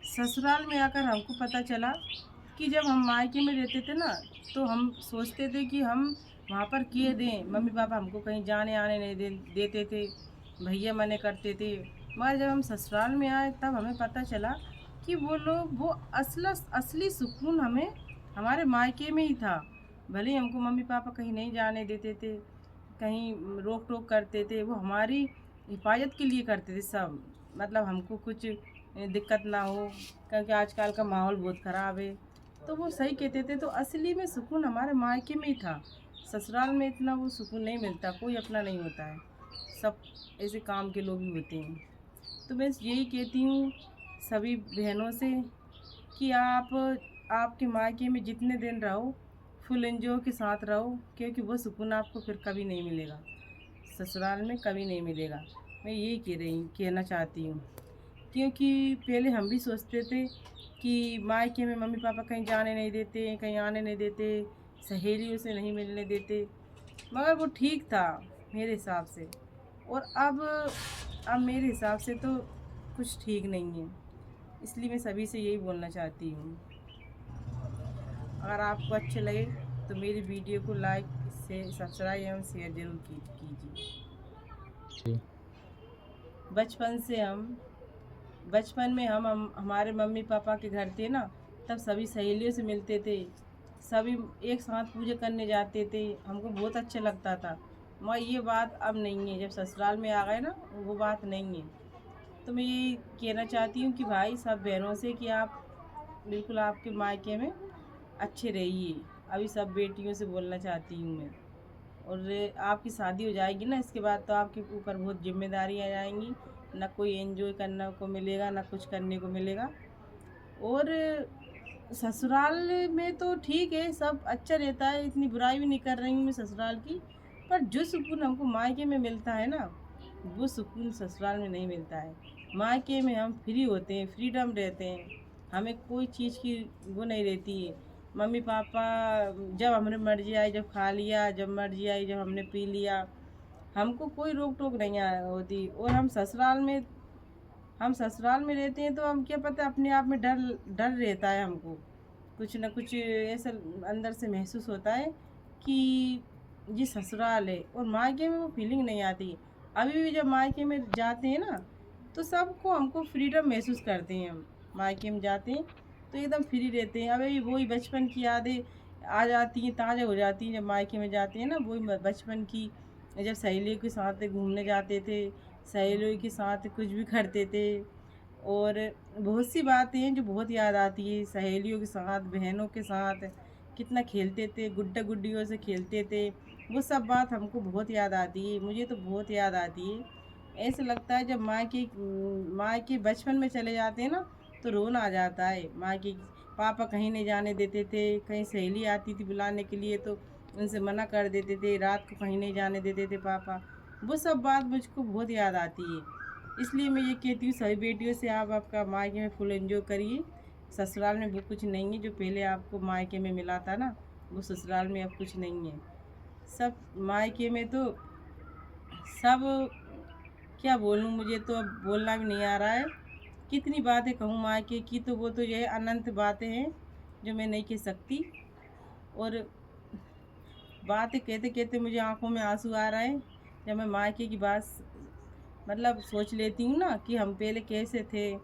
ससुराल में आकर हमको पता चला कि जब हम मायके में रहते थे ना, तो हम सोचते थे कि हम वहाँ पर किए दें। मम्मी पापा हमको कहीं जाने आने नहीं देते थे, भैया मना करते थे। मगर जब हम ससुराल में आए तब हमें पता चला कि वो लोग वो असली सुकून हमें हमारे मायके में ही था। भले ही हमको मम्मी पापा कहीं नहीं जाने देते थे, कहीं रोक टोक करते थे, वो हमारी हिफाजत के लिए करते थे सब। मतलब हमको कुछ दिक्कत ना हो, क्योंकि आजकल का माहौल बहुत ख़राब है। तो वो सही कहते थे, तो असली में सुकून हमारे मायके में ही था। ससुराल में इतना वो सुकून नहीं मिलता, कोई अपना नहीं होता है, सब ऐसे काम के लोग ही होते हैं। तो मैं यही कहती हूँ सभी बहनों से कि आपके मायके में जितने दिन रहो, फुल एंजॉय के साथ रहो, क्योंकि वो सुकून आपको फिर कभी नहीं मिलेगा, ससुराल में कभी नहीं मिलेगा। मैं यही कहना चाहती हूँ, क्योंकि पहले हम भी सोचते थे कि मायके में मम्मी पापा कहीं जाने नहीं देते, कहीं आने नहीं देते, सहेलियों से नहीं मिलने देते, मगर वो ठीक था मेरे हिसाब से। और अब मेरे हिसाब से तो कुछ ठीक नहीं है, इसलिए मैं सभी से यही बोलना चाहती हूँ। अगर आपको अच्छे लगे तो मेरी वीडियो को लाइक से सब्सक्राइब एवं शेयर ज़रूर कीजिए। जी। बचपन बचपन में हम हमारे मम्मी पापा के घर थे ना, तब सभी सहेलियों से मिलते थे, सभी एक साथ पूजा करने जाते थे, हमको बहुत अच्छा लगता था। मगर ये बात अब नहीं है, जब ससुराल में आ गए ना, वो बात नहीं है। तो मैं ये कहना चाहती हूँ कि भाई सब बहनों से कि आप बिल्कुल आपके मायके में अच्छे रहिए। अभी सब बेटियों से बोलना चाहती हूँ मैं। और आपकी शादी हो जाएगी ना, इसके बाद तो आपके ऊपर बहुत जिम्मेदारी आ जाएंगी, ना कोई एंजॉय करने को मिलेगा, ना कुछ करने को मिलेगा। और ससुराल में तो ठीक है, सब अच्छा रहता है, इतनी बुराई भी नहीं कर रही हूँ मैं ससुराल की। पर जो सुकून हमको मायके में मिलता है ना, वो सुकून ससुराल में नहीं मिलता है। मायके में हम फ्री होते हैं, फ्रीडम रहते हैं, हमें कोई चीज़ की वो नहीं रहती है। मम्मी पापा जब हमारी मर्जी आई जब खा लिया, जब मर्जी आई जब हमने पी लिया, हमको कोई रोक टोक नहीं होती। और हम ससुराल में रहते हैं तो हम क्या पता, अपने आप में डर डर रहता है हमको, कुछ ना कुछ ऐसा अंदर से महसूस होता है कि ये ससुराल है। और मायके में वो फीलिंग नहीं आती। अभी भी जब मायके में जाते हैं ना, तो सबको हमको फ्रीडम महसूस करते हैं। हम मायके में जाते हैं तो एकदम फ्री रहते हैं। अभी भी वही बचपन की यादें आ जाती हैं, ताज़ा हो जाती हैं जब मायके में जाते हैं ना, वही बचपन की, जब सहेलियों के साथ घूमने जाते थे, सहेलियों के साथ कुछ भी करते थे। और बहुत सी बातें हैं जो बहुत याद आती है, सहेलियों के साथ, बहनों के साथ कितना खेलते थे, गुड्डा गुड्डियों से खेलते थे, वो सब बात हमको बहुत याद आती है, मुझे तो बहुत याद आती है। ऐसा लगता है जब माँ के बचपन में चले जाते हैं ना, तो रोना आ जाता है। माँ की पापा कहीं नहीं जाने देते थे, कहीं सहेली आती थी बुलाने के लिए तो उनसे मना कर देते थे, रात को कहीं नहीं जाने देते थे पापा। वो सब बात मुझको बहुत याद आती है। इसलिए मैं ये कहती हूँ सभी बेटियों से, आप आपका मायके में फुल एंजॉय करिए। ससुराल में वो कुछ नहीं है जो पहले आपको मायके में मिला था ना, वो ससुराल में अब कुछ नहीं है। सब मायके में तो सब, क्या बोलूँ, मुझे तो अब बोलना भी नहीं आ रहा है। कितनी बातें कहूँ मायके की, तो वो तो ये अनंत बातें हैं जो मैं नहीं कह सकती। और बातें कहते कहते मुझे आंखों में आंसू आ रहे हैं, जब मैं मायके की बात मतलब सोच लेती हूँ ना कि हम पहले कैसे थे।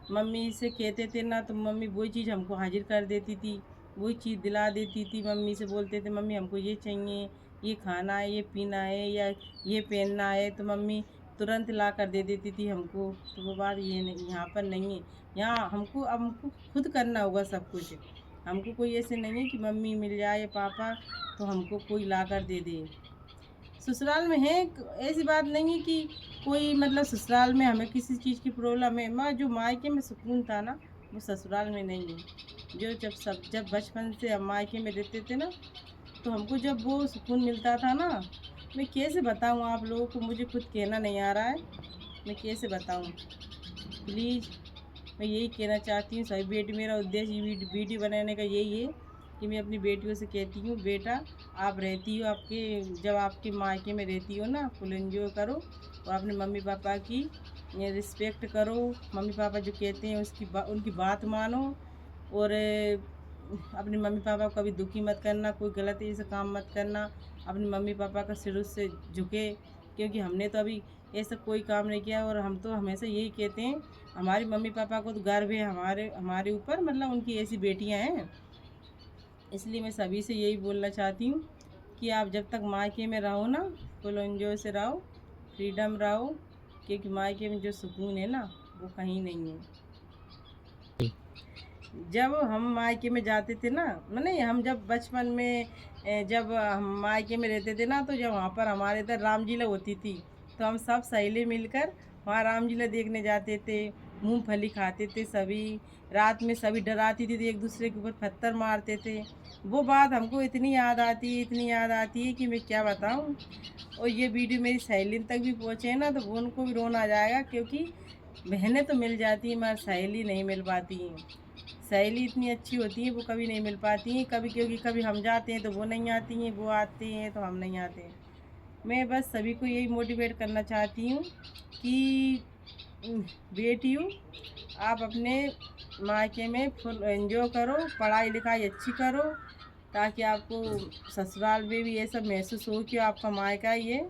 मम्मी से कहते थे ना, तो मम्मी वही चीज़ हमको हाजिर कर देती थी, वही चीज़ दिला देती थी। मम्मी से बोलते थे मम्मी हमको ये चाहिए, ये खाना है, ये पीना है, या ये पहनना है, तो मम्मी तुरंत ला कर दे देती थी हमको। तो वो बात ये नहीं, यहाँ पर नहीं है। यहाँ हमको अब हमको खुद करना होगा सब कुछ। हमको कोई ऐसे नहीं है कि मम्मी मिल जाए या पापा तो हमको कोई ला कर दे दे। ससुराल में है, ऐसी बात नहीं है कि कोई मतलब ससुराल में हमें किसी चीज़ की प्रॉब्लम है, मगर जो मायके में सुकून था ना, वो ससुराल में नहीं है। जो जब बचपन से हम मायके में रहते थे ना, तो हमको जब वो सुकून मिलता था ना, मैं कैसे बताऊँ आप लोगों को, मुझे खुद कहना नहीं आ रहा है, मैं कैसे बताऊँ। प्लीज़ मैं यही कहना चाहती हूँ सभी बेटी, मेरा उद्देश्य ये वीडियो बनाने का यही है कि मैं अपनी बेटियों से कहती हूँ बेटा, आप रहती हो आपके, जब आपके मायके में रहती हो ना, फुल एंजॉय करो और अपने मम्मी पापा की ये रिस्पेक्ट करो, मम्मी पापा जो कहते हैं उनकी बात मानो। और अपने मम्मी पापा को कभी दुखी मत करना, कोई गलत ऐसा काम मत करना। अपने मम्मी पापा का सिर उससे झुके, क्योंकि हमने तो अभी ऐसा कोई काम नहीं किया। और हम तो हमेशा यही कहते हैं, हमारी मम्मी पापा को तो गर्व है हमारे हमारे ऊपर, मतलब उनकी ऐसी बेटियां हैं। इसलिए मैं सभी से यही बोलना चाहती हूँ कि आप जब तक मायके में रहो ना, फुल एंजॉय से रहो, फ्रीडम रहो, क्योंकि मायके में जो सुकून है ना, वो कहीं नहीं है। जब हम मायके में जाते थे ना, नहीं, हम जब बचपन में जब हम मायके में रहते थे ना, तो जब वहाँ पर हमारे इधर रामलीला होती थी, तो हम सब सहेली मिलकर वहाँ रामलीला देखने जाते थे, मूंगफली खाते थे सभी। रात में सभी डराती थी तो एक दूसरे के ऊपर पत्थर मारते थे। वो बात हमको इतनी याद आती है, इतनी याद आती है कि मैं क्या बताऊँ। और ये वीडियो मेरी सहेली तक भी पहुँचे ना, तो वो उनको भी रोना आ जाएगा, क्योंकि बहनें तो मिल जाती हैं मगर सहेली नहीं मिल पाती हैं। सहेली इतनी अच्छी होती है, वो कभी नहीं मिल पाती हैं कभी, क्योंकि कभी हम जाते हैं तो वो नहीं आती हैं, वो आते हैं तो हम नहीं आते हैं। मैं बस सभी को यही मोटिवेट करना चाहती हूँ कि बेटियों, आप अपने मायके में फुल एंजॉय करो, पढ़ाई लिखाई अच्छी करो, ताकि आपको ससुराल में भी ये सब महसूस हो कि आपका मायका ही है।